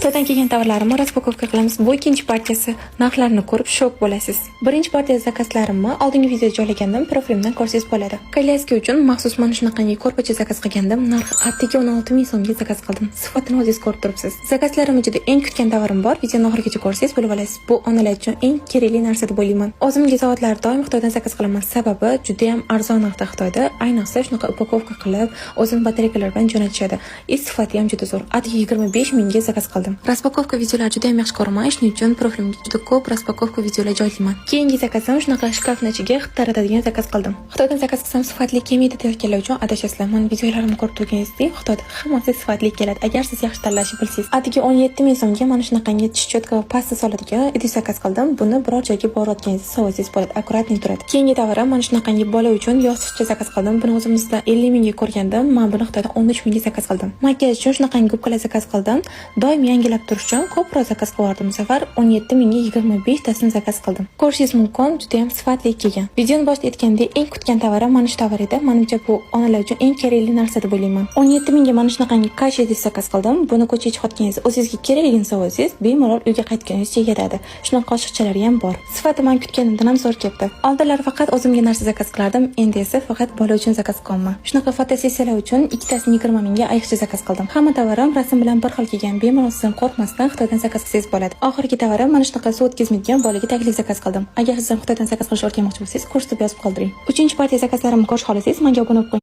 Xitoydan kelgan tovarlarimni raspakovka qilamiz. Bu ikkinchi partiyasi. Narxlarini ko'rib shok bo'lasiz. Birinchi partiya zakazlarimni oldingi videoda joylagandim, profilimdan ko'rsangiz bo'ladi. Kolyaska uchun maxsus mana shunaqangi ko'rpacha zakaz qilgandim. Narxi attiga 16 ming so'mga zakaz qildim. Sifatini o'zingiz ko'rib turibsiz. Zakazlarim ichida eng kutgan tovarim bor. Videoni oxirigacha ko'rsangiz bo'lib olasiz. Bu onalar uchun eng kerakli narsa deb o'ylayman. O'zimga zavodlar doim Xitoydan zakaz qilaman. Sababi juda ham arzon narxda Xitoyda. Ayniqsa shunaqa upakovka qilib, o'zini batareykalar bilan jo'natishadi. Sifati ham juda zo'r. Atigi 25 mingga zakaz qildim. Raspakovka videolar juda ham yaxshi ko'raman. Shuning uchun profilimga juda ko'p raspakovka videolar joylayman. Keyingi zakazim shunaqa shkafning ichiga taratadigan zakaz qildim. Xitoydan zakaz qilsam sifatli kelmaydi deyotganlar uchun adashasizlar. Men videolarimni ko'rib turganingizdek, Xitoyda hammasi sifatli keladi. Agar siz yaxshi tanlashni bilsangiz. Atigi 17 ming so'mga mana shunaqangi tish cho'tka va pasta soladigan idish zakaz qildim. Buni biror joyga borayotganingizda sovasingiz bo'ladi. Akkuratni turadi. Keyingi tavarim mana shunaqangi bola uchun yostiqcha zakaz qildim. Buni o'zimizda 50 mingga ko'rgandim. Men buni Xitoyda 13 mingga zakaz qildim. Makiyaj uchun shunaqangi gubkalar zakaz qildim. Doim yangilab turish uchun ko'proq zakaz qilardim. Bu safar 17 mingga 25 tasini zakaz qildim. Ko'rishingiz mumkin, juda ham sifatli kelgan. Videoni boshida aytgandek, eng kutgan tovarim mana shu tovar edi. Menimcha bu onalar uchun eng kerakli narsa deb o'ylayman. 17 mingga mana shunaqangi kash idish zakaz qildim. Buni ko'chaga chiqayotganingizda o'zingizga kerakligini sovasiz, bemalol uyga qaytganingizcha yetadi. Shunaqa qoshiqchalari ham bor. Sifati men kutganimdan ham zo'r keldi. Oldinlari faqat o'zimga narsa zakaz qilardim, endi esa faqat bola uchun zakaz qilaman. Shunaqa fotosessiyalar uchun ikkitasini 20 mingga ayiqcha zakaz qildim. Hamma tovarim rasm bilan bir xil kelgan. Bemalol sizdan qo'rqmasdan Xitoydan zakaz qilsangiz bo'ladi. Oxirgi tovarim mana shunaqa suv o'tkazmaydigan bolaga taklif zakaz qildim. Agar siz ham Xitoydan zakaz qilishni o'rganmoqchi bo'lsangiz, kursda yozib qoldiring. 3-chi partiya zakazlarimni ko'rish xohlasangiz, menga obuna bo'lib